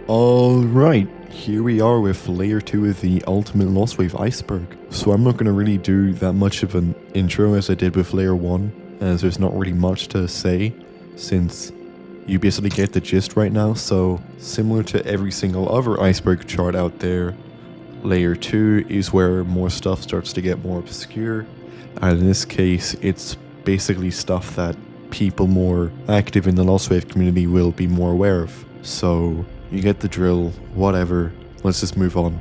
Alright, here we are with layer 2 of the ultimate Lostwave Iceberg. So I'm not going to really do that much of an intro as I did with layer 1, as there's not really much to say, since you basically get the gist right now. So similar to every single other Iceberg chart out there, layer 2 is where more stuff starts to get more obscure, and in this case it's basically stuff that people more active in the Lostwave community will be more aware of. So you get the drill, whatever, let's just move on.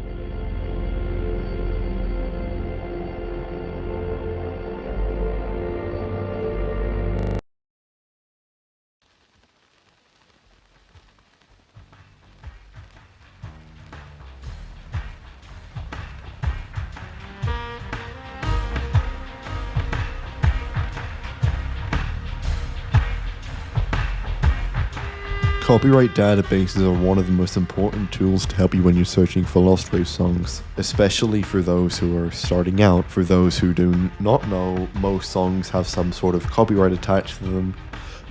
Copyright databases are one of the most important tools to help you when you're searching for Lostwave songs, especially for those who are starting out. For those who do not know, most songs have some sort of copyright attached to them,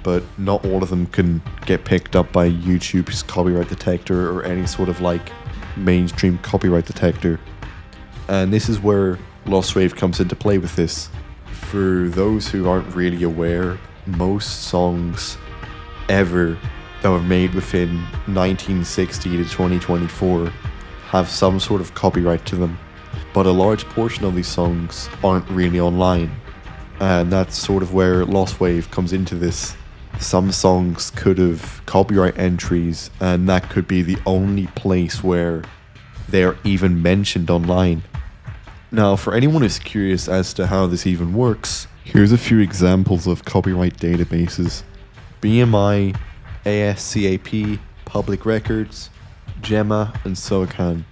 but not all of them can get picked up by YouTube's copyright detector or any sort of like mainstream copyright detector. And this is where Lostwave comes into play with this. For those who aren't really aware, most songs ever that were made within 1960 to 2024 have some sort of copyright to them, but a large portion of these songs aren't really online, and that's sort of where Lostwave comes into this. Some songs could have copyright entries, and that could be the only place where they're even mentioned online. Now, for anyone who's curious as to how this even works, here's a few examples of copyright databases. BMI, ASCAP, Public Records, Gemma, and SOCAN.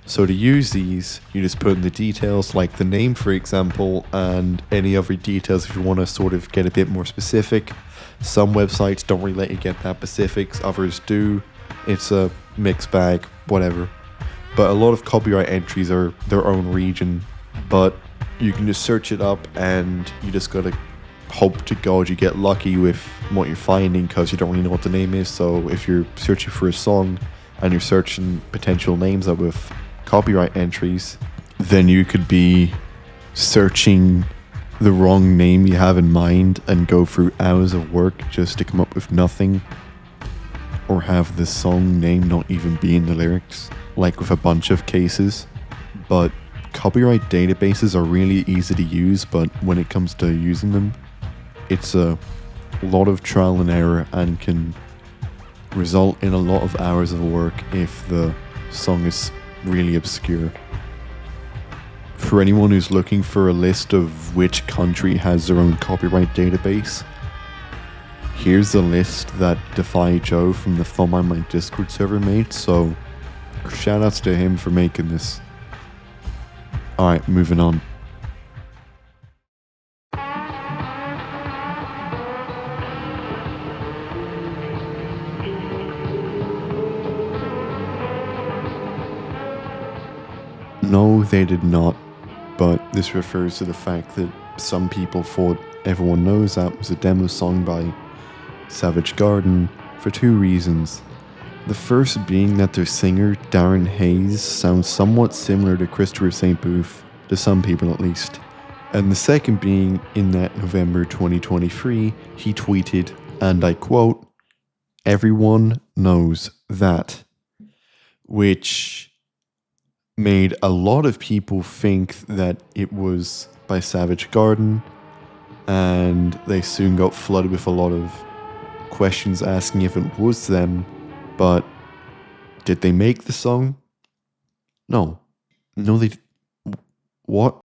So to use these, you just put in the details like the name, for example, and any other details if you want to sort of get a bit more specific. Some websites don't really let you get that specifics, others do. It's a mixed bag, whatever. But a lot of copyright entries are their own region, but you can just search it up and you just gotta hope to God you get lucky with what you're finding, because you don't really know what the name is. So if you're searching for a song and you're searching potential names up with copyright entries, then you could be searching the wrong name you have in mind and go through hours of work just to come up with nothing, or have the song name not even be in the lyrics, like with a bunch of cases. But copyright databases are really easy to use, but when it comes to using them, it's a lot of trial and error and can result in a lot of hours of work if the song is really obscure. For anyone who's looking for a list of which country has their own copyright database, here's a list that Defy Joe from the Thumb on My Discord server made, so shoutouts to him for making this. Alright, moving on. No, they did not, but this refers to the fact that some people thought Everyone Knows That was a demo song by Savage Garden for two reasons. The first being that their singer, Darren Hayes, sounds somewhat similar to Christopher St. Booth, to some people at least. And the second being in that November 2023, he tweeted, and I quote, "Everyone knows that," which made a lot of people think that it was by Savage Garden, and they soon got flooded with a lot of questions asking if it was them. But did they make the song? No. No, they... What?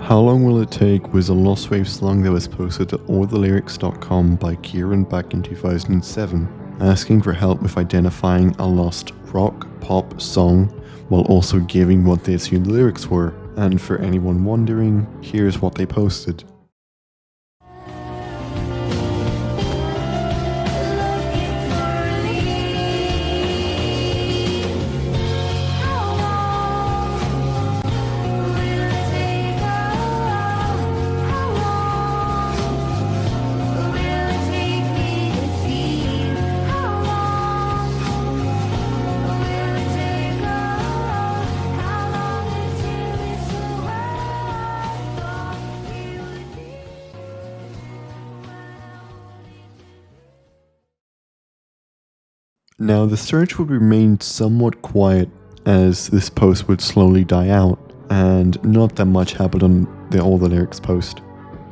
How Long Will It Take was a Lostwave song that was posted to allthelyrics.com by Kieran back in 2007, asking for help with identifying a lost rock pop song while also giving what they assumed the lyrics were. And for anyone wondering, here's what they posted. Now, the search would remain somewhat quiet as this post would slowly die out, and not that much happened on the All the Lyrics post.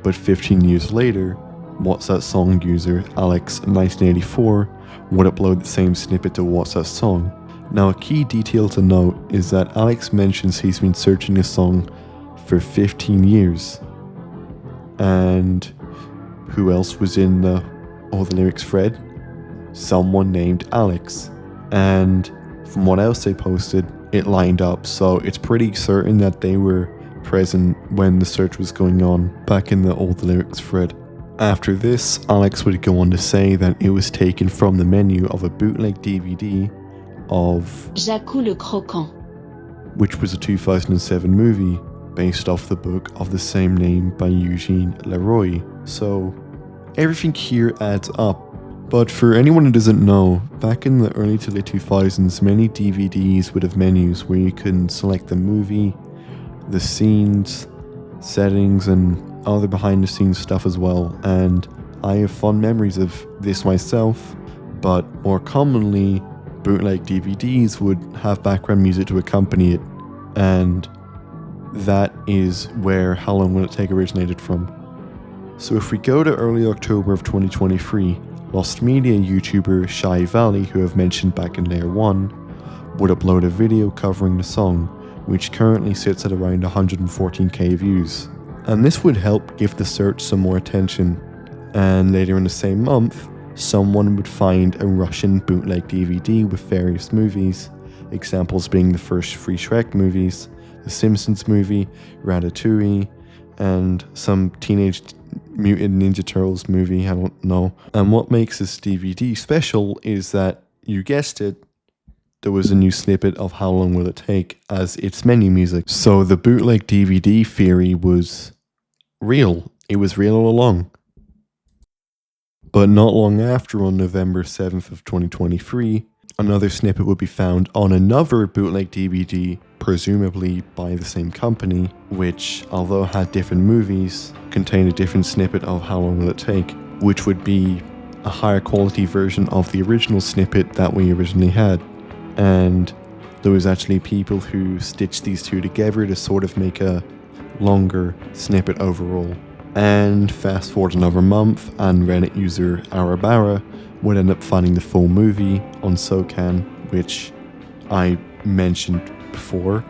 But 15 years later, What's That Song user Alex1984 would upload the same snippet to What's That Song. Now, a key detail to note is that Alex mentions he's been searching a song for 15 years. And who else was in the All the Lyrics thread? Someone named Alex. And from what else they posted, it lined up, so it's pretty certain that they were present when the search was going on back in the All the Lyrics thread. After this, Alex would go on to say that it was taken from the menu of a bootleg DVD of Jacou le Croquant, which was a 2007 movie based off the book of the same name by Eugene Leroy. So everything here adds up. But for anyone who doesn't know, back in the early to late 2000s, many DVDs would have menus where you can select the movie, the scenes, settings, and other behind the scenes stuff as well. And I have fond memories of this myself, but more commonly, bootleg DVDs would have background music to accompany it. And that is where How Long Will It Take originated from. So if we go to early October of 2023, Lost Media YouTuber Shy Valley, who I've mentioned back in Layer 1, would upload a video covering the song, which currently sits at around 114k views. And this would help give the search some more attention. And later in the same month, someone would find a Russian bootleg DVD with various movies, examples being the first 3 Shrek movies, the Simpsons movie, Ratatouille, and some Teenage Mutant Ninja Turtles movie, I don't know. And what makes this DVD special is that, you guessed it, there was a new snippet of How Long Will It Take as its menu music. So the bootleg DVD theory was real. It was real all along. But not long after, on November 7th of 2023, another snippet would be found on another bootleg DVD, presumably by the same company, which, although had different movies, contained a different snippet of How Long Will It Take, which would be a higher quality version of the original snippet that we originally had. And there was actually people who stitched these two together to sort of make a longer snippet overall. And fast forward another month, and Reddit user Arabara would end up finding the full movie on SoCan, which I mentioned before,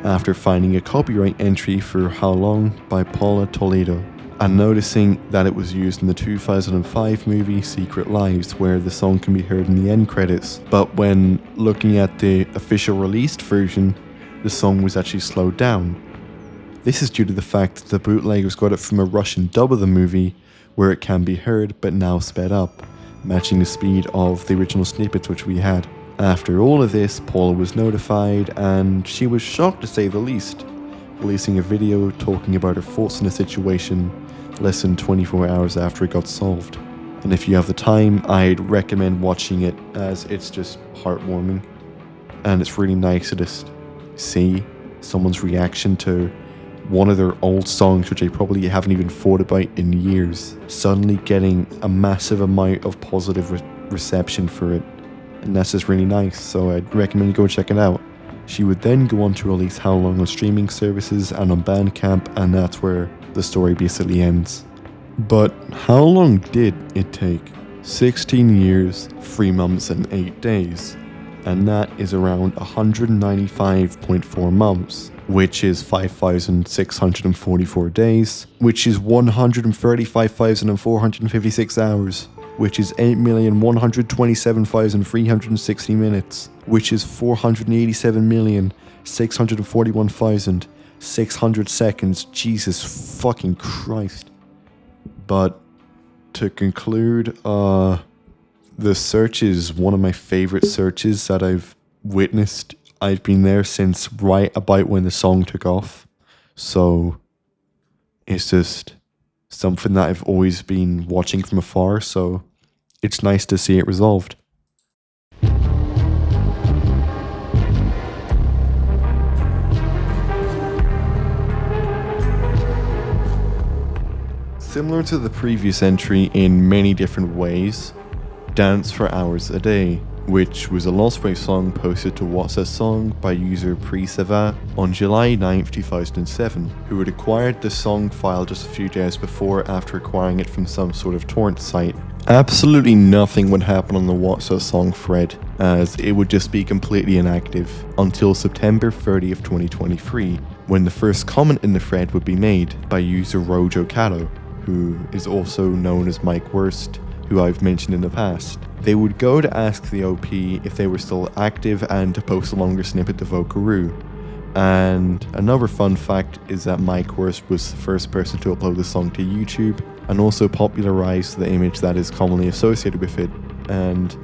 after finding a copyright entry for How Long by Paula Toledo, and noticing that it was used in the 2005 movie Secret Lives, where the song can be heard in the end credits. But when looking at the official released version, the song was actually slowed down. This is due to the fact that the bootleggers got it from a Russian dub of the movie, where it can be heard but now sped up, matching the speed of the original snippets which we had. After all of this, Paula was notified, and she was shocked to say the least, releasing a video talking about her thoughts on the situation less than 24 hours after it got solved. And if you have the time, I'd recommend watching it, as it's just heartwarming, and it's really nice to just see someone's reaction to one of their old songs, which they probably haven't even thought about in years, suddenly getting a massive amount of positive reception for it. And that's just really nice, so I'd recommend you go check it out. She would then go on to release How Long on streaming services and on Bandcamp, and that's where the story basically ends. But how long did it take? 16 years, 3 months and 8 days. And that is around 195.4 months, which is 5,644 days, which is 135,456 hours, which is 8,127,360 minutes, which is 487,641,600 seconds. Jesus fucking Christ. But to conclude, the search is one of my favorite searches that I've witnessed. I've been there since right about when the song took off. So it's just something that I've always been watching from afar, so it's nice to see it resolved. Similar to the previous entry in many different ways, Dance for Hours a Day, which was a Lostwave song posted to What's That Song by user Pre-Seva on July 9th, 2007, who had acquired the song file just a few days before after acquiring it from some sort of torrent site. Absolutely nothing would happen on the What's That Song thread, as it would just be completely inactive until September 30th, 2023, when the first comment in the thread would be made by user Rojo Kato, who is also known as Mike Worst, who I've mentioned in the past. They would go to ask the OP if they were still active and to post a longer snippet to Vokaroo. And another fun fact is that Mike Worst was the first person to upload the song to YouTube and also popularized the image that is commonly associated with it. And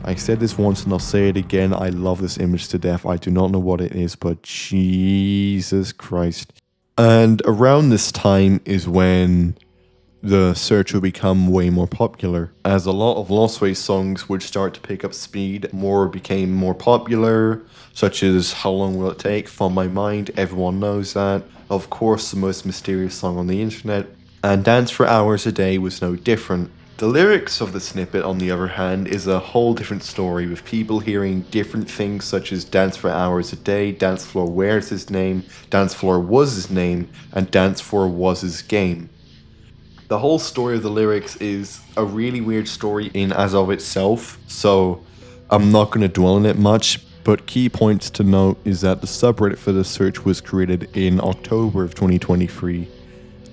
I said this once and I'll say it again, I love this image to death. I do not know what it is, but Jesus Christ. And around this time is when the search will become way more popular, as a lot of Lostwave songs would start to pick up speed. More became more popular, such as How Long Will It Take, From My Mind, everyone knows that. Of course, the most mysterious song on the internet, and Dance for Hours a Day was no different. The lyrics of the snippet, on the other hand, is a whole different story, with people hearing different things such as Dance for Hours a Day, Dance Floor Where's His Name, Dance Floor Was His Name, and Dance Floor Was His Game. The whole story of the lyrics is a really weird story in as of itself, so I'm not going to dwell on it much, but key points to note is that the subreddit for the search was created in October of 2023,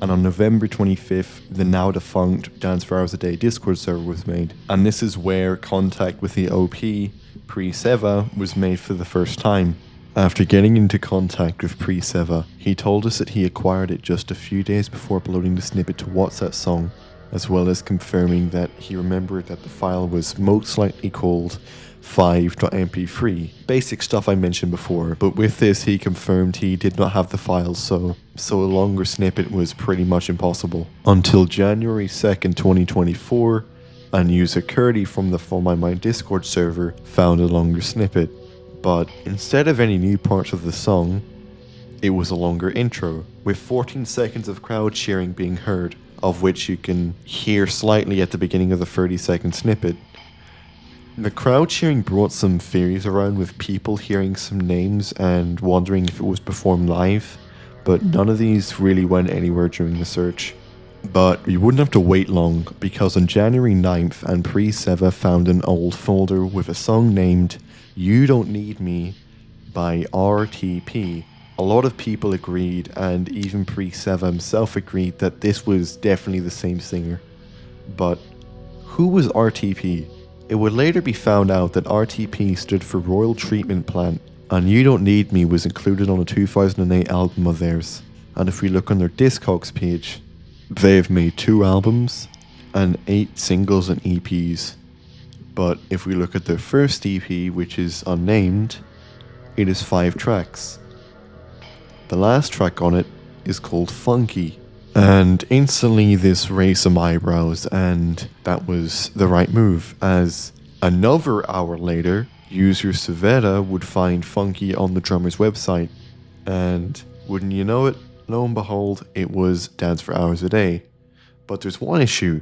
and on November 25th, the now defunct Dance for Hours a Day Discord server was made, and this is where contact with the OP, Pre-Seva, was made for the first time. After getting into contact with Pre-Seva, he told us that he acquired it just a few days before uploading the snippet to What's That Song, as well as confirming that he remembered that the file was most likely called 5.mp3. Basic stuff I mentioned before, but with this he confirmed he did not have the file, so a longer snippet was pretty much impossible. Until January 2nd, 2024, and user Curdy from the For My Mind Discord server found a longer snippet. But instead of any new parts of the song, it was a longer intro, with 14 seconds of crowd cheering being heard, of which you can hear slightly at the beginning of the 30-second snippet. The crowd cheering brought some theories around, with people hearing some names and wondering if it was performed live, but none of these really went anywhere during the search. But you wouldn't have to wait long, because on January 9th, and Pre-Seva found an old folder with a song named You Don't Need Me by RTP. A lot of people agreed, and even Pre-Seva himself agreed that this was definitely the same singer. But who was RTP? It would later be found out that RTP stood for Royal Treatment Plant, and You Don't Need Me was included on a 2008 album of theirs. And if we look on their Discogs page, they have made 2 albums and 8 singles and EPs. But if we look at their first EP, which is unnamed, it is 5 tracks. The last track on it is called Funky. And instantly this raised some eyebrows, and that was the right move, as another hour later, user Saveta would find Funky on the drummer's website. And wouldn't you know it, lo and behold, it was Dance for Hours a Day. But there's one issue.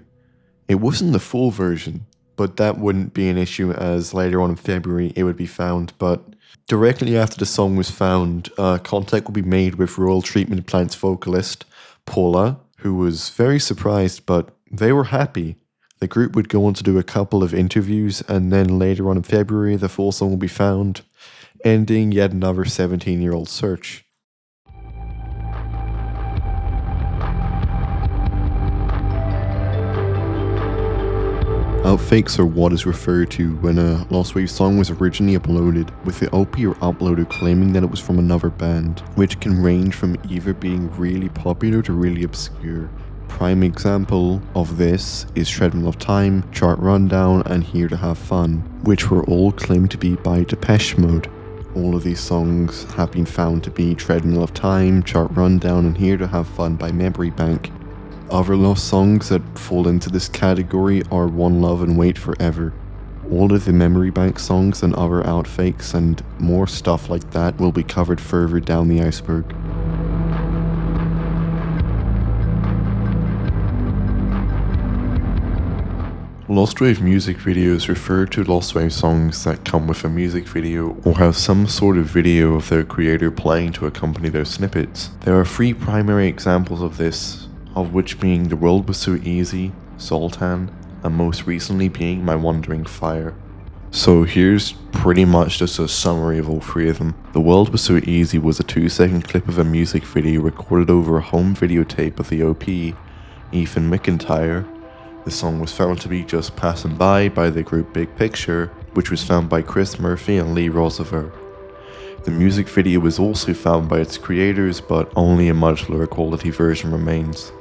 It wasn't the full version. But that wouldn't be an issue, as later on in February it would be found. But directly after the song was found, contact would be made with Royal Treatment Plant's vocalist, Paula, who was very surprised, but they were happy. The group would go on to do a couple of interviews, and then later on in February the full song will be found, ending yet another 17-year-old search. Outfakes are what is referred to when a Lostwave song was originally uploaded, with the OP or uploader claiming that it was from another band, which can range from either being really popular to really obscure. Prime example of this is Treadmill of Time, Chart Rundown, and Here to Have Fun, which were all claimed to be by Depeche Mode. All of these songs have been found to be Treadmill of Time, Chart Rundown, and Here to Have Fun by Memory Bank. Other lost songs that fall into this category are One Love and Wait Forever. All of the Memory Bank songs and other outfakes and more stuff like that will be covered further down the iceberg. Lostwave music videos refer to Lostwave songs that come with a music video or have some sort of video of their creator playing to accompany their snippets. There are 3 primary examples of this, of which being The World Was So Easy, Zoltan, and most recently being My Wandering Fire. So here's pretty much just a summary of all 3 of them. The World Was So Easy was a 2-second clip of a music video recorded over a home videotape of the OP, Ethan McIntyre. The song was found to be Just Passing By the group Big Picture, which was found by Chris Murphy and Lee Roosevelt. The music video was also found by its creators, but only a much lower quality version remains.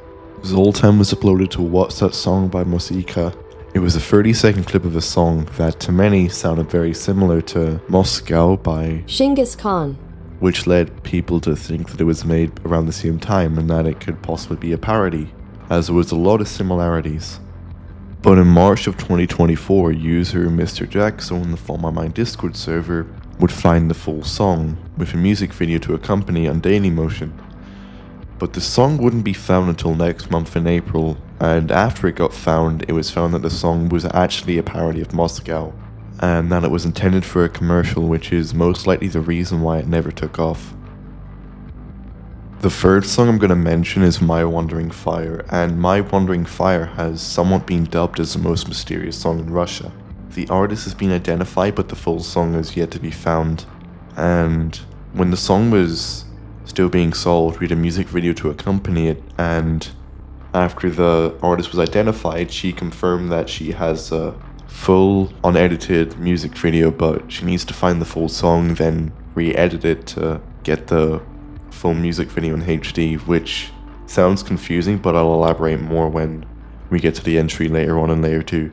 Zoltan was uploaded to What's That Song by Mosika. It was a 30-second clip of a song that to many sounded very similar to Moscow by Genghis Khan, which led people to think that it was made around the same time and that it could possibly be a parody, as there was a lot of similarities. But in March of 2024, user Mr. Jackson on the Follow My Mind Discord server would find the full song, with a music video to accompany on Dailymotion. But the song wouldn't be found until next month in April, and after it got found, it was found that the song was actually a parody of Moscow, and that it was intended for a commercial, which is most likely the reason why it never took off. The third song I'm going to mention is My Wandering Fire, and My Wandering Fire has somewhat been dubbed as the most mysterious song in Russia. The artist has been identified, but the full song is yet to be found, and when the song was still being sold, we had a music video to accompany it, and after the artist was identified, she confirmed that she has a full, unedited music video, but she needs to find the full song, then re-edit it to get the full music video in HD, which sounds confusing, but I'll elaborate more when we get to the entry later on in layer 2.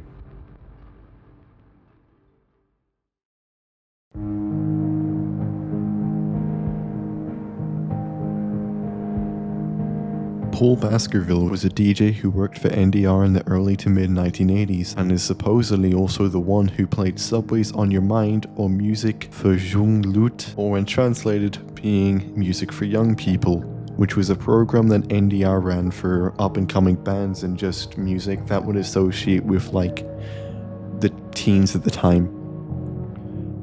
Paul Baskerville was a DJ who worked for NDR in the early to mid 1980s and is supposedly also the one who played Subway's On Your Mind or Music for Jung Lut, or when translated, being Music for Young People, which was a program that NDR ran for up and coming bands and just music that would associate with like the teens at the time.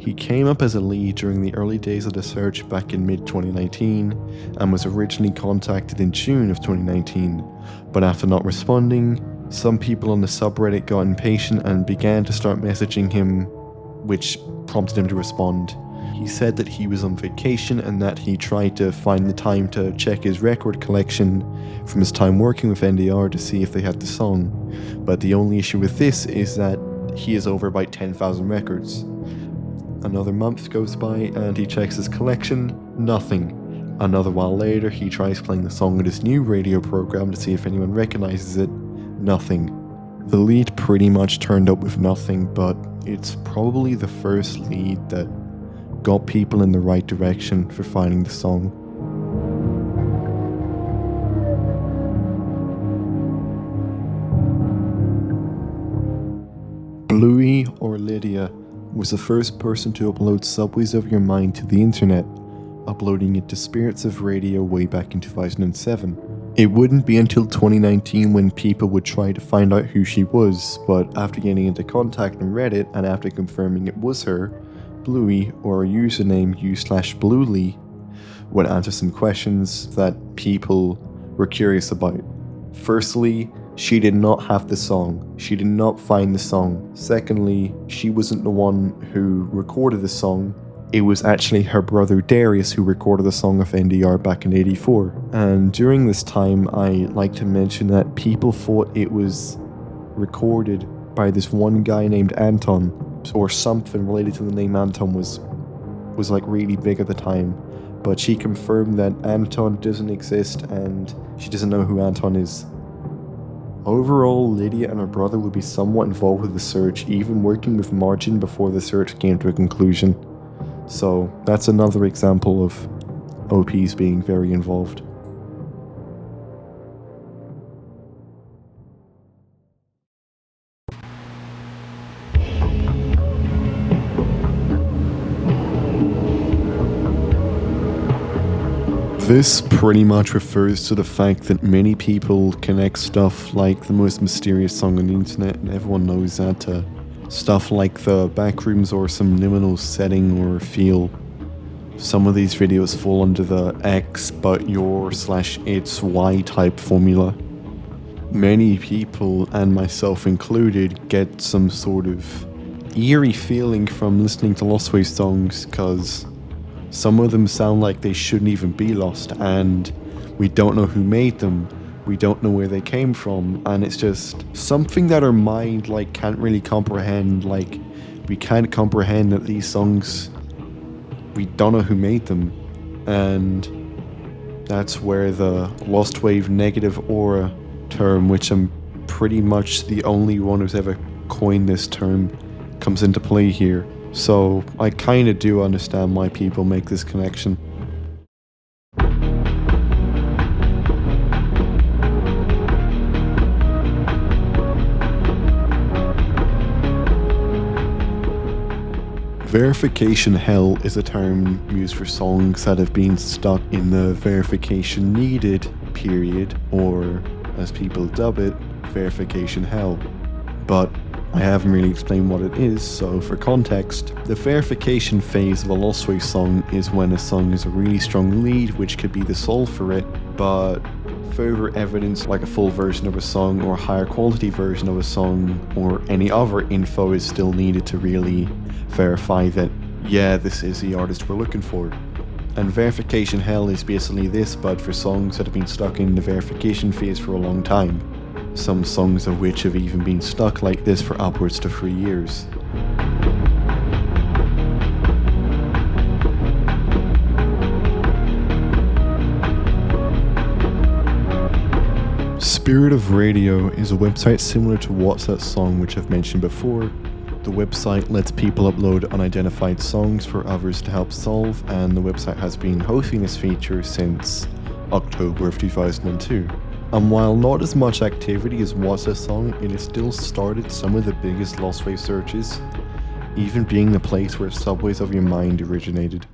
He came up as a lead during the early days of the search back in mid-2019 and was originally contacted in June of 2019, but after not responding, some people on the subreddit got impatient and began to start messaging him, which prompted him to respond. He said that he was on vacation and that he tried to find the time to check his record collection from his time working with NDR to see if they had the song, but the only issue with this is that he has over about 10,000 records. Another month goes by and he checks his collection, nothing. Another while later he tries playing the song on his new radio program to see if anyone recognizes it, nothing. The lead pretty much turned up with nothing, but it's probably the first lead that got people in the right direction for finding the song. Bluuue, or Lydia, was the first person to upload Subways of Your Mind to the internet, uploading it to Spirits of Radio way back in 2007. It wouldn't be until 2019 when people would try to find out who she was, but after getting into contact on Reddit and after confirming it was her, Bluuue, or a username u/Bluulee, would answer some questions that people were curious about. Firstly, she did not have the song. She did not find the song. Secondly, she wasn't the one who recorded the song. It was actually her brother Darius who recorded the song of NDR back in '84. And during this time, I like to mention that people thought it was recorded by this one guy named Anton, or something related to the name Anton was like really big at the time. But she confirmed that Anton doesn't exist and she doesn't know who Anton is. Overall, Lydia and her brother would be somewhat involved with the search, even working with Margin before the search came to a conclusion. So that's another example of OPs being very involved. This pretty much refers to the fact that many people connect stuff like the most mysterious song on the internet, and everyone knows that, to stuff like the backrooms or some liminal setting or feel. Some of these videos fall under the X but your / it's Y type formula. Many people, and myself included, get some sort of eerie feeling from listening to Lostwave songs, because some of them sound like they shouldn't even be lost, and we don't know who made them, we don't know where they came from, and it's just something that our mind can't really comprehend. We can't comprehend that these songs, we don't know who made them, and that's where the Lostwave negative aura term, which I'm pretty much the only one who's ever coined this term, comes into play here. So I kinda do understand why people make this connection. Verification hell is a term used for songs that have been stuck in the verification needed period, or as people dub it, verification hell. But I haven't really explained what it is, so for context, the verification phase of a Lostwave song is when a song is a really strong lead, which could be the soul for it, but further evidence like a full version of a song or a higher quality version of a song or any other info is still needed to really verify that, yeah, this is the artist we're looking for. And verification hell is basically this, but for songs that have been stuck in the verification phase for a long time. Some songs of which have even been stuck like this for upwards to 3 years. Spiritofradio is a website similar to What's That Song, which I've mentioned before. The website lets people upload unidentified songs for others to help solve, and the website has been hosting this feature since October of 2002. And while not as much activity as What's That Song, it has still started some of the biggest Lostwave searches, even being the place where Subways of Your Mind originated.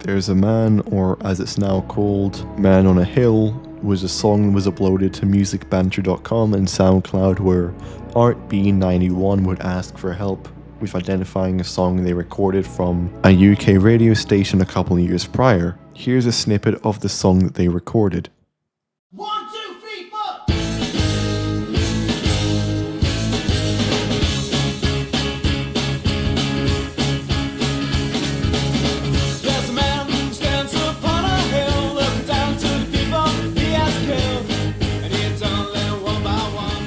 There's a Man, or as it's now called, Man on a Hill, was a song that was uploaded to musicbanter.com and SoundCloud, where ArtB91 would ask for help with identifying a song they recorded from a UK radio station a couple of years prior. Here's a snippet of the song that they recorded. 1, 2, 3, 4. There's a man who stands upon a hill, looking down to the people he has killed, and he hits only one by one.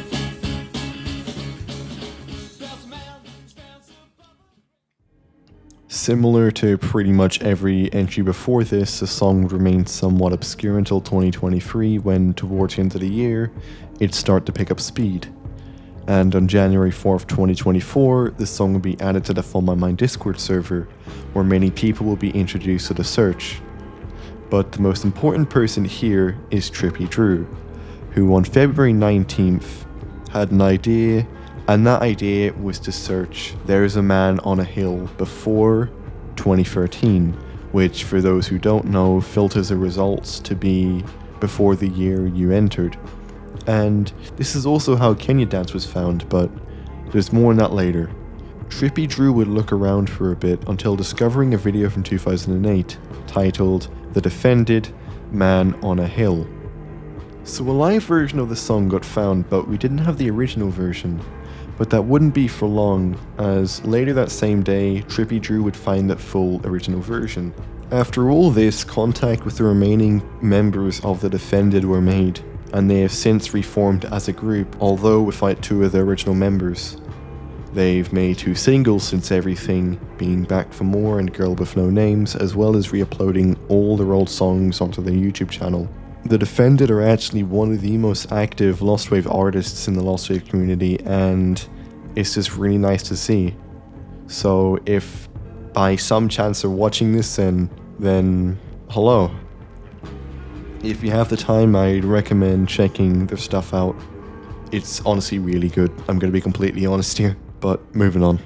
There's a man who stands upon a... Similar to pretty much every entry before this, the song would remain somewhat obscure until 2023, when towards the end of the year, it'd start to pick up speed. And on January 4th, 2024, the song will be added to the From My Mind Discord server, where many people will be introduced to the search. But the most important person here is Trippy Drew, who on February 19th had an idea, and that idea was to search There's a Man on a Hill before 2013, which, for those who don't know, filters the results to be before the year you entered. And this is also how Kenya Dance was found, but there's more on that later. Trippy Drew would look around for a bit until discovering a video from 2008 titled The Defended Man on a Hill. So a live version of the song got found, but we didn't have the original version. But that wouldn't be for long, as later that same day, Trippy Drew would find that full original version. After all this, contact with the remaining members of The Defended were made, and they have since reformed as a group, although without 2 of their original members. They've made 2 singles since everything, being Back for More and Girl With No Names, as well as re-uploading all their old songs onto their YouTube channel. The Defended are actually one of the most active Lostwave artists in the Lostwave community, and it's just really nice to see. So if by some chance you're watching this, then hello. If you have the time, I'd recommend checking their stuff out. It's honestly really good. I'm going to be completely honest here, but moving on.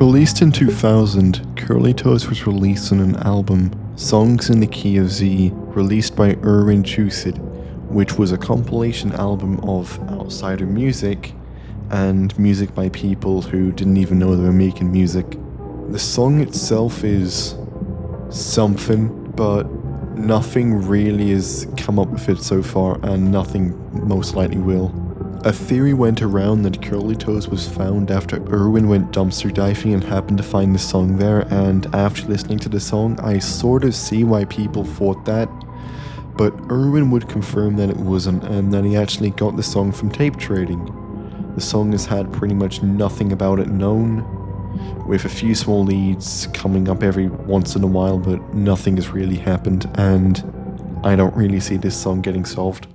Released in 2000, Curly Toes was released on an album, Songs in the Key of Z, released by Erwin Chusid, which was a compilation album of outsider music and music by people who didn't even know they were making music. The song itself is something, but nothing really has come up with it so far, and nothing most likely will. A theory went around that Curly Toes was found after Erwin went dumpster diving and happened to find the song there, and after listening to the song, I sort of see why people thought that, but Erwin would confirm that it wasn't, and that he actually got the song from tape trading. The song has had pretty much nothing about it known, with a few small leads coming up every once in a while, but nothing has really happened, and I don't really see this song getting solved.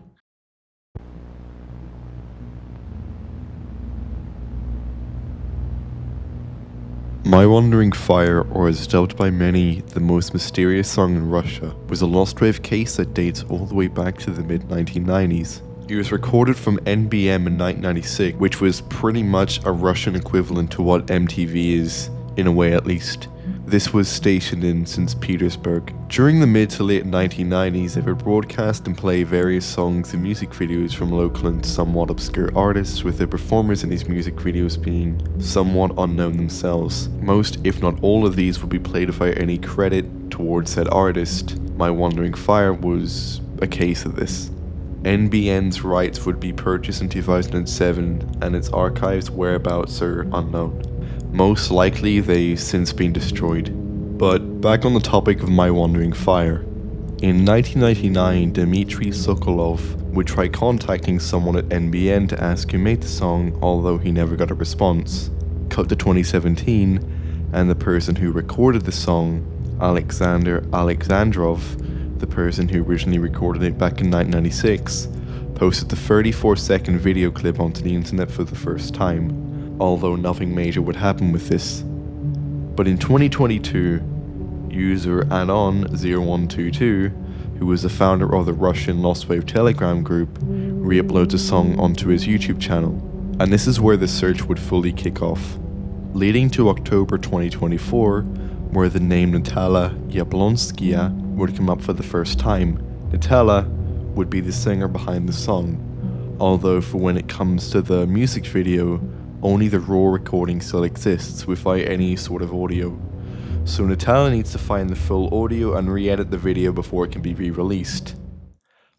My Wandering Fire, or as dubbed by many, the most mysterious song in Russia, was a Lostwave case that dates all the way back to the mid-1990s. It was recorded from NBM in 1996, which was pretty much a Russian equivalent to what MTV is, in a way at least. This was stationed in St. Petersburg. During the mid to late 1990s, they would broadcast and play various songs and music videos from local and somewhat obscure artists, with the performers in these music videos being somewhat unknown themselves. Most, if not all of these, would be played without any credit towards said artist. My Wandering Fire was a case of this. NBN's rights would be purchased in 2007, and its archives whereabouts are unknown. Most likely they've since been destroyed. But back on the topic of My Wandering Fire. In 1999, Dmitry Sokolov would try contacting someone at NBN to ask who made the song, although he never got a response. Cut to 2017, and the person who recorded the song, Alexander Alexandrov, the person who originally recorded it back in 1996, posted the 34-second video clip onto the internet for the first time, although nothing major would happen with this. But in 2022, user Anon0122, who was the founder of the Russian Lostwave Telegram group, re-uploads a song onto his YouTube channel, and this is where the search would fully kick off, leading to October 2024, where the name Natalia Yablonskaya would come up for the first time. Natalia would be the singer behind the song, although for when it comes to the music video, only the raw recording still exists without any sort of audio. So Natalia needs to find the full audio and re-edit the video before it can be re-released.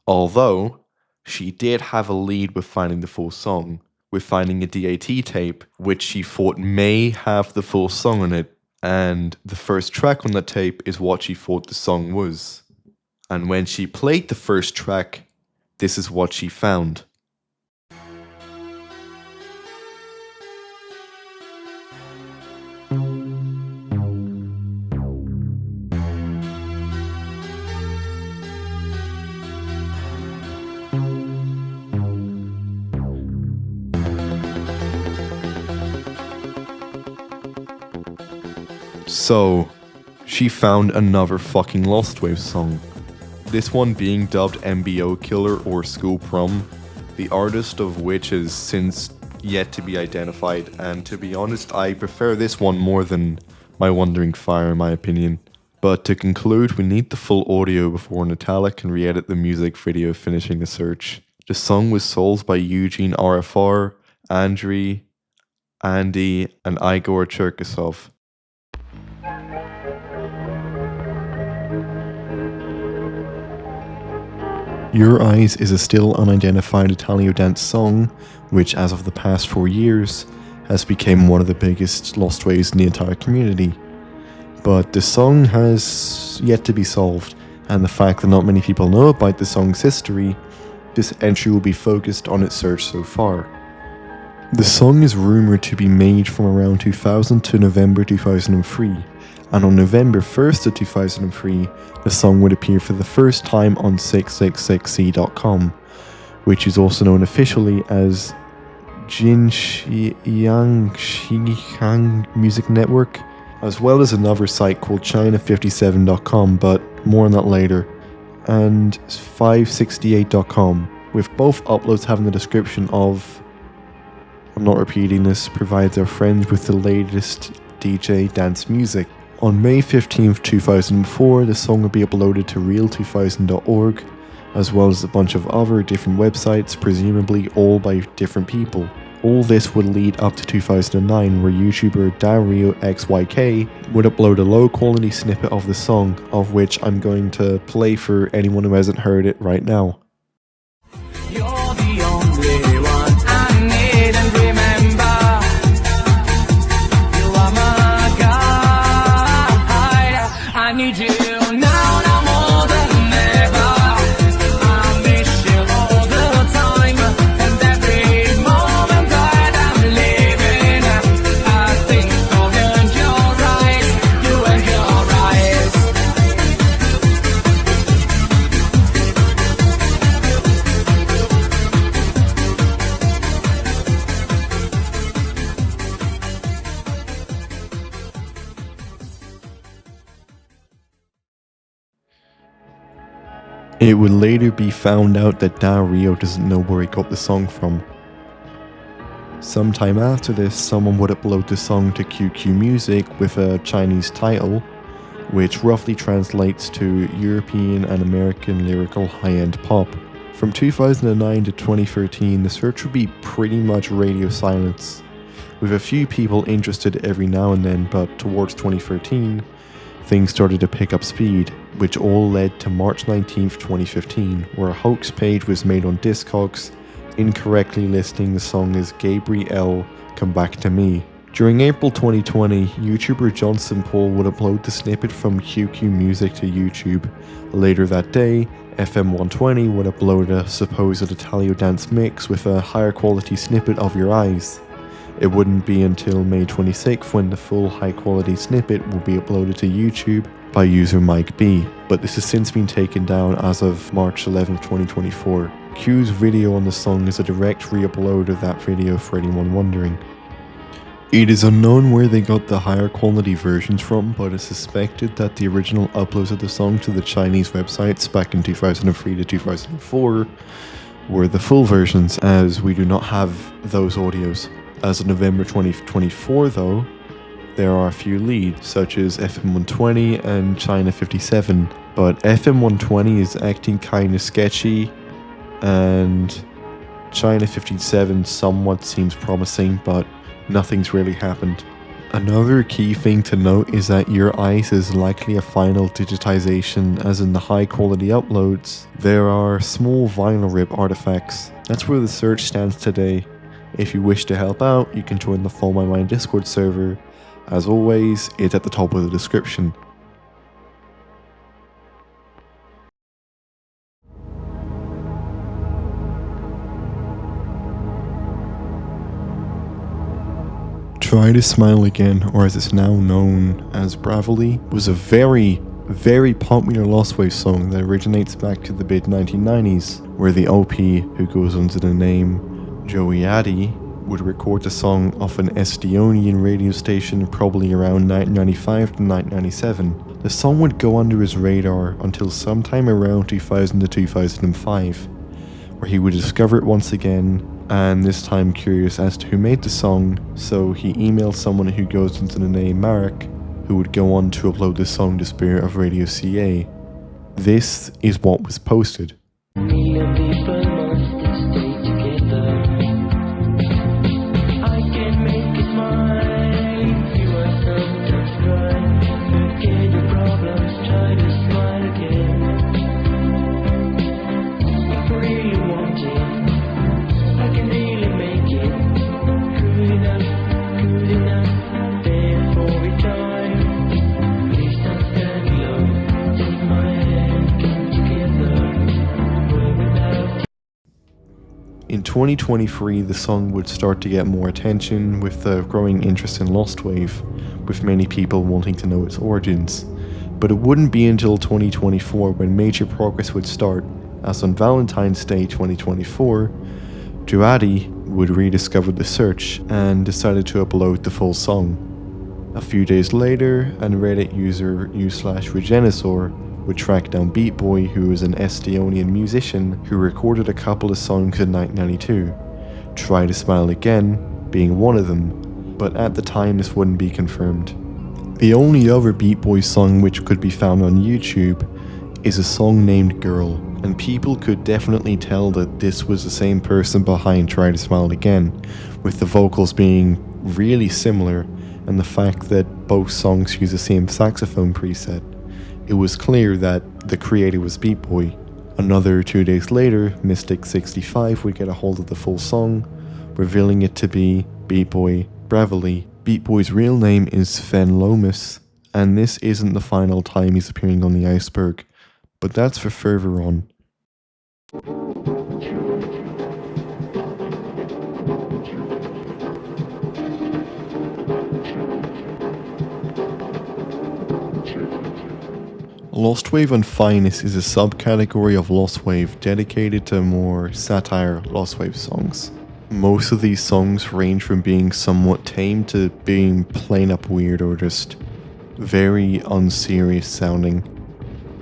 Although, she did have a lead with finding the full song, with finding a DAT tape, which she thought may have the full song on it, and the first track on that tape is what she thought the song was. And when she played the first track, this is what she found. So, she found another fucking Lostwave song. This one being dubbed MBO Killer or School Prom, the artist of which is since yet to be identified, and to be honest, I prefer this one more than My Wandering Fire in my opinion. But to conclude, we need the full audio before Natalia can re-edit the music video finishing the search. The song was sold by Eugene RFR, Andriy, Andy, and Igor Cherkasov. Your Eyes is a still unidentified Italo dance song, which as of the past 4 years, has become one of the biggest Lostwaves in the entire community. But the song has yet to be solved, and the fact that not many people know about the song's history, this entry will be focused on its search so far. The song is rumoured to be made from around 2000 to November 2003, and on November 1st of 2003, the song would appear for the first time on 666c.com, which is also known officially as Jinxiang Music Network, as well as another site called China57.com, but more on that later, and 568.com, with both uploads having the description of, I'm not repeating this, provides our friends with the latest DJ dance music. On May 15th, 2004, the song will be uploaded to real2000.org, as well as a bunch of other different websites, presumably all by different people. All this would lead up to 2009, where YouTuber DarioXYK would upload a low quality snippet of the song, of which I'm going to play for anyone who hasn't heard it right now. You're the only one I need and remember. You are my guide. I need you now, now more than ever. I miss you all the time, and every moment that I'm living, I think of you and your eyes, you and your eyes. It would later be found out that Dario doesn't know where he got the song from. Sometime after this, someone would upload the song to QQ Music with a Chinese title, which roughly translates to European and American lyrical high-end pop. From 2009 to 2013, the search would be pretty much radio silence, with a few people interested every now and then, but towards 2013, things started to pick up speed, which all led to March 19th, 2015, where a hoax page was made on Discogs, incorrectly listing the song as Gabrielle Come Back to Me. During April 2020, YouTuber Johnson Paul would upload the snippet from QQ Music to YouTube. Later that day, FM120 would upload a supposed Italio dance mix with a higher quality snippet of Your Eyes. It wouldn't be until May 26th when the full high quality snippet will be uploaded to YouTube by user Mike B, but this has since been taken down as of March 11th, 2024. Q's video on the song is a direct re-upload of that video for anyone wondering. It is unknown where they got the higher quality versions from, but it's suspected that the original uploads of the song to the Chinese websites back in 2003 to 2004 were the full versions, as we do not have those audios. As of November 2024 though, there are a few leads, such as FM120 and China57, but FM120 is acting kinda sketchy, and China57 somewhat seems promising, but nothing's really happened. Another key thing to note is that Your Eyes is likely a final digitization, as in the high quality uploads, there are small vinyl rip artifacts. That's where the search stands today. If you wish to help out, you can join the Follow My Mind Discord server. As always, it's at the top of the description. Try to Smile Again, or as it's now known as Bravely, was a very popular Lostwave song that originates back to the mid-1990s, where the OP, who goes under the name Joey Addy, would record the song off an Estonian radio station probably around 1995 to 1997. The song would go under his radar until sometime around 2000 to 2005, where he would discover it once again, and this time curious as to who made the song, so he emailed someone who goes under the name Marek, who would go on to upload the song to Spirit of Radio CA. This is what was posted. Me and people must stay together. I can make it mine. You are sometimes right. Forget your problems, try to smile again. If I really want it, I can really make it. Good enough, therefore we try. Please don't stand alone, take my hand, come together. In 2023, the song would start to get more attention with the growing interest in Lostwave, with many people wanting to know its origins. But it wouldn't be until 2024 when major progress would start, as on Valentine's Day 2024, Joadi would rediscover the search and decided to upload the full song. A few days later, a Reddit user u/Regenesaur would track down Beat Boy, who was an Estonian musician who recorded a couple of songs in 1992, Try to Smile Again being one of them, but at the time this wouldn't be confirmed. The only other Beat Boy song which could be found on YouTube is a song named Girl, and people could definitely tell that this was the same person behind Try to Smile Again, with the vocals being really similar and the fact that both songs use the same saxophone preset. It was clear that the creator was Beat Boy. Another 2 days later, Mystic65 would get a hold of the full song, revealing it to be Beat Boy Bravely. Beat Boy's real name is Sven Lomas, and this isn't the final time he's appearing on the Iceberg, but that's for further on. Lostwave unfinest is a subcategory of Lostwave dedicated to more satire Lostwave songs. Most of these songs range from being somewhat tame to being plain up weird or just very unserious sounding.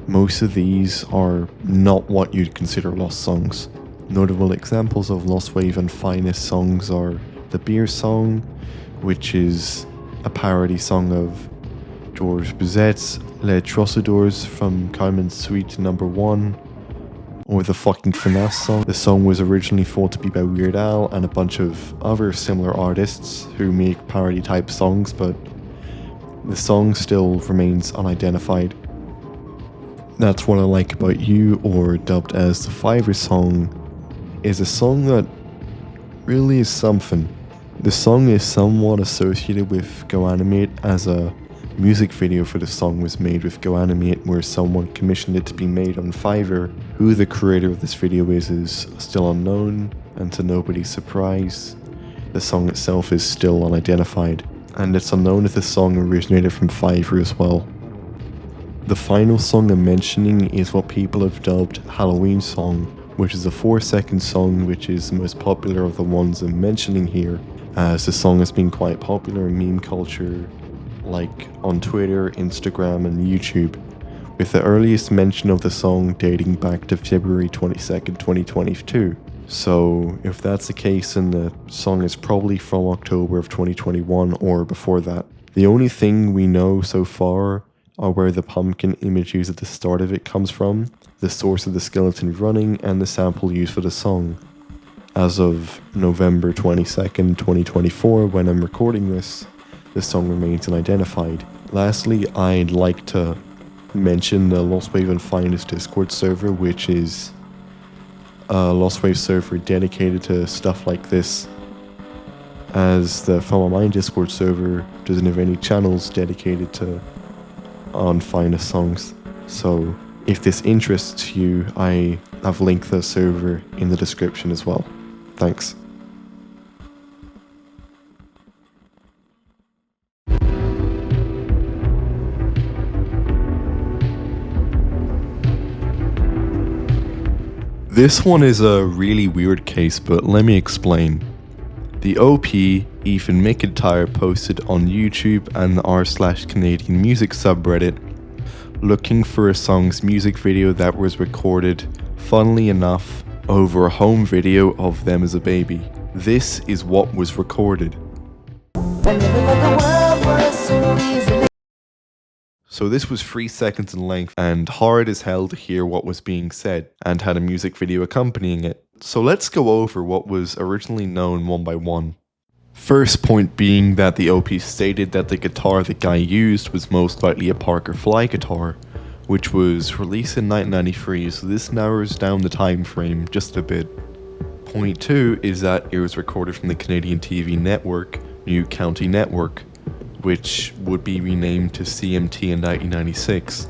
Most of these are not what you'd consider Lost songs. Notable examples of Lostwave unfinest songs are the Beer Song, which is a parody song of Georges Bizet's Les Troubadours from Carmen's Suite No. 1, or the fucking FNAF song. The song was originally thought to be by Weird Al and a bunch of other similar artists who make parody type songs, but the song still remains unidentified. That's What I Like About You, or dubbed as the Fiverr Song, is a song that really is something. The song is somewhat associated with Go Animate, as a music video for the song was made with Go Animate, where someone commissioned it to be made on Fiverr. Who the creator of this video is still unknown, and to nobody's surprise, the song itself is still unidentified, and it's unknown if the song originated from Fiverr as well. The final song I'm mentioning is what people have dubbed Halloween Song, which is a 4-second song which is the most popular of the ones I'm mentioning here, as the song has been quite popular in meme culture, like on Twitter, Instagram, and YouTube, with the earliest mention of the song dating back to February 22nd, 2022. So if that's the case, then the song is probably from October of 2021 or before that. The only thing we know so far are where the pumpkin image used at the start of it comes from, the source of the skeleton running, and the sample used for the song. As of November 22nd, 2024, when I'm recording this, the song remains unidentified. Lastly, I'd like to mention the Lostwave unfinest Discord server, which is a Lostwave server dedicated to stuff like this, as the From My Mind Discord server doesn't have any channels dedicated to unfinest songs. So if this interests you, I have linked the server in the description as well. Thanks. This one is a really weird case, but let me explain. The OP, Ethan McIntyre, posted on YouTube and the r/Canadian music subreddit looking for a song's music video that was recorded, funnily enough, over a home video of them as a baby. This is what was recorded. So this was 3 seconds in length and hard as hell to hear what was being said, and had a music video accompanying it. So let's go over what was originally known one by one. First point being that the OP stated that the guitar the guy used was most likely a Parker Fly guitar, which was released in 1993, so this narrows down the time frame just a bit. Point 2 is that it was recorded from the Canadian TV network, New County Network, which would be renamed to CMT in 1996.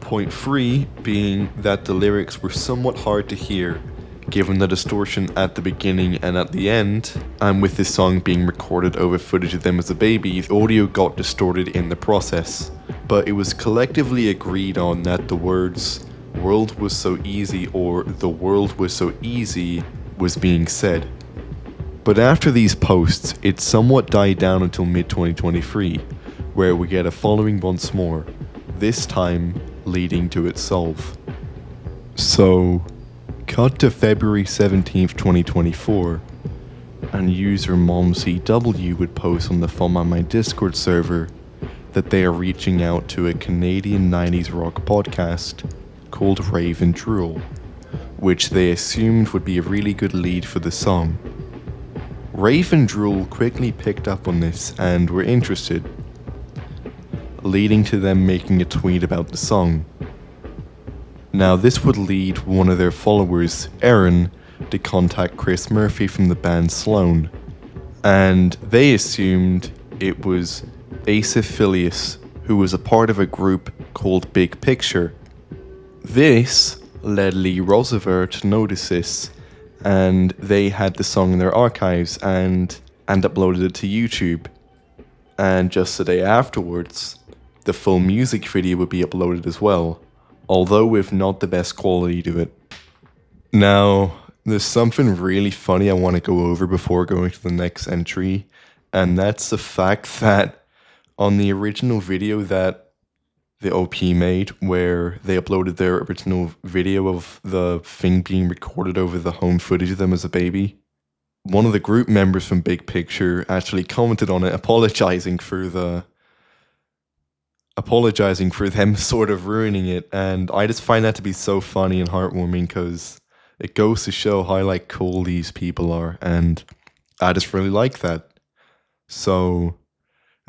Point 3 being that the lyrics were somewhat hard to hear, given the distortion at the beginning and at the end, and with this song being recorded over footage of them as a baby, the audio got distorted in the process. But it was collectively agreed on that the words "world was so easy" or "the world was so easy" was being said. But after these posts, it somewhat died down until mid-2023, where we get a following once more, this time leading to its solve. So, cut to February 17th, 2024, and user MomCW would post on the Fun My Discord server that they are reaching out to a Canadian 90s rock podcast called Rave and Drool, which they assumed would be a really good lead for the song. Rave and Drool quickly picked up on this and were interested, leading to them making a tweet about the song. Now this would lead one of their followers, Aaron, to contact Chris Murphy from the band Sloan, and they assumed it was Acephilia, who was a part of a group called Big Picture. This led Lee Roosevelt to notice this, and they had the song in their archives and uploaded it to YouTube. And just the day afterwards, the full music video would be uploaded as well, although with not the best quality to it. Now, there's something really funny I want to go over before going to the next entry, and that's the fact that on the original video that the OP made, where they uploaded their original video of the thing being recorded over the home footage of them as a baby, one of the group members from Big Picture actually commented on it, apologizing for them sort of ruining it, and I just find that to be so funny and heartwarming because it goes to show how like cool these people are, and I just really like that. So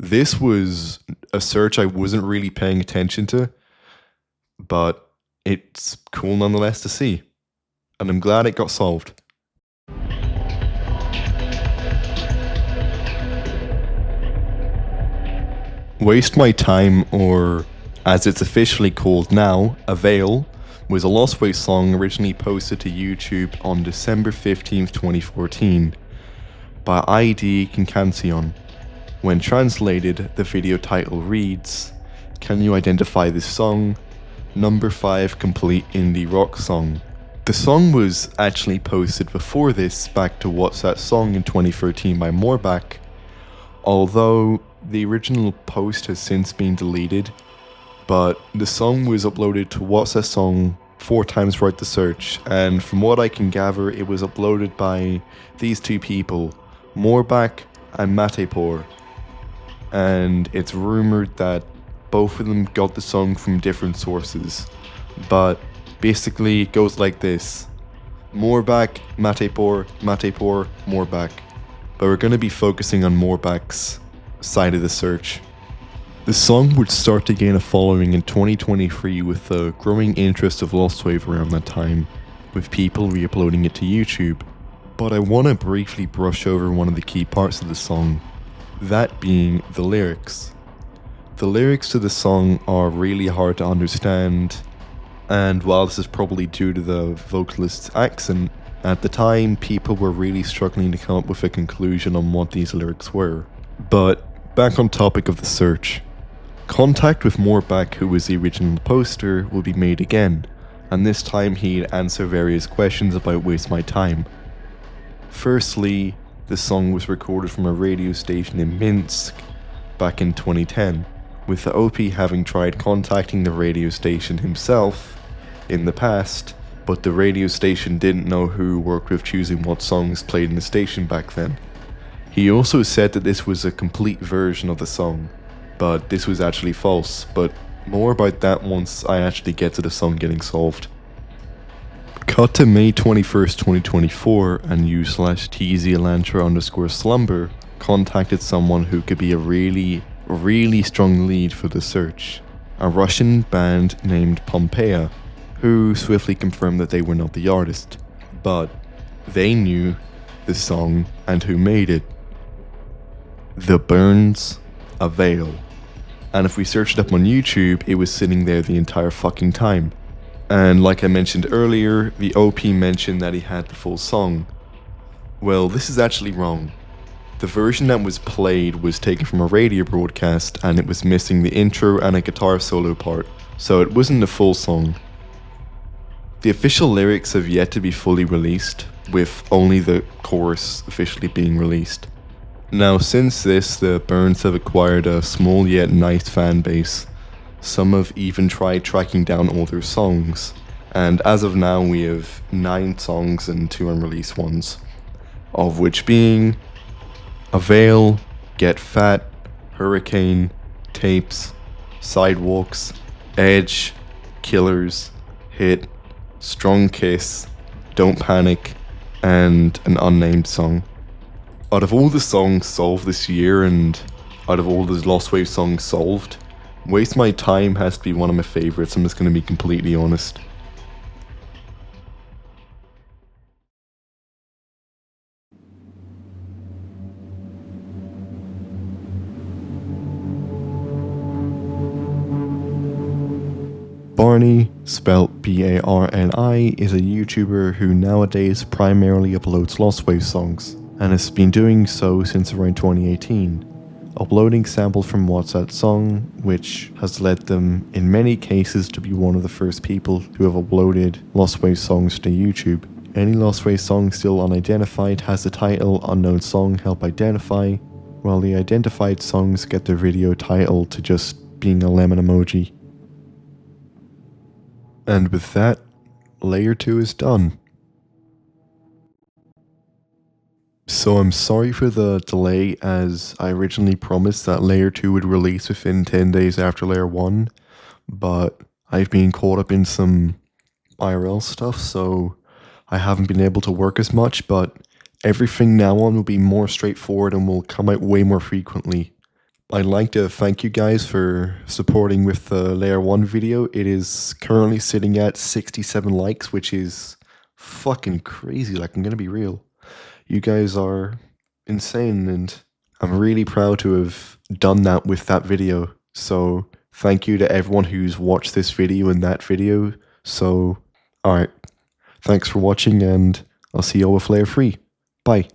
this was a search I wasn't really paying attention to, but it's cool nonetheless to see, and I'm glad it got solved. Waste My Time, or as it's officially called now, Avail, was a Lostwave song originally posted to YouTube on December 15th, 2014 by ID Kincancion. When translated, the video title reads, "Can you identify this song? Number 5 complete indie rock song." The song was actually posted before this back to What's That Song in 2013 by Moorback, although the original post has since been deleted, but the song was uploaded to What's That Song 4 times throughout the search, and from what I can gather, it was uploaded by these two people, Moorback and Matepor, and it's rumored that both of them got the song from different sources, but basically it goes like this: Moorback, Matepor, Matepor, Moorback, but we're going to be focusing on Moorback's side of the search. The song would start to gain a following in 2023 with the growing interest of Lostwave around that time, with people re-uploading it to YouTube. But I want to briefly brush over one of the key parts of the song, that being the lyrics. The lyrics to the song are really hard to understand, and while this is probably due to the vocalist's accent, at the time people were really struggling to come up with a conclusion on what these lyrics were. But back on topic of the search. Contact with Moorback, who was the original poster, will be made again, and this time he'd answer various questions about Waste My Time. Firstly, the song was recorded from a radio station in Minsk back in 2010, with the OP having tried contacting the radio station himself in the past, but the radio station didn't know who worked with choosing what songs played in the station back then. He also said that this was a complete version of the song, but this was actually false, but more about that once I actually get to the song getting solved. Cut to May 21st, 2024, and u/tzelantra_slumber contacted someone who could be a really strong lead for the search, a Russian band named Pompeia, who swiftly confirmed that they were not the artist, but they knew the song and who made it. The Burns Avail. And if we searched it up on YouTube, it was sitting there the entire fucking time. And like I mentioned earlier, the OP mentioned that he had the full song. Well, this is actually wrong. The version that was played was taken from a radio broadcast, and it was missing the intro and a guitar solo part, so it wasn't the full song. The official lyrics have yet to be fully released, with only the chorus officially being released. Now, since this, the Burns have acquired a small yet nice fan base. Some have even tried tracking down all their songs, and as of now we have 9 songs and 2 unreleased ones, of which being Avail, Get Fat, Hurricane, Tapes, Sidewalks, Edge, Killers, Hit, Strong Kiss, Don't Panic, and an unnamed song. Out of all the songs solved this year, and out of all the Lostwave songs solved, Waste My Time has to be one of my favorites. I'm just going to be completely honest. Barni, spelt Barni, is a YouTuber who nowadays primarily uploads Lostwave songs, and has been doing so since around 2018, uploading samples from What's That Song, which has led them in many cases to be one of the first people who have uploaded Lostwave songs to YouTube. Any Lostwave song still unidentified has the title Unknown Song Help Identify, while the identified songs get their video title to just being a lemon emoji. And with that, layer 2 is done. So I'm sorry for the delay, as I originally promised that layer 2 would release within 10 days after layer 1, but I've been caught up in some IRL stuff, so I haven't been able to work as much, but everything now on will be more straightforward and will come out way more frequently. I'd like to thank you guys for supporting with the layer 1 video. It is currently sitting at 67 likes, which is fucking crazy, like I'm gonna be real. You guys are insane, and I'm really proud to have done that with that video. So thank you to everyone who's watched this video and that video. So, alright, thanks for watching, and I'll see you all with layer 3. Bye.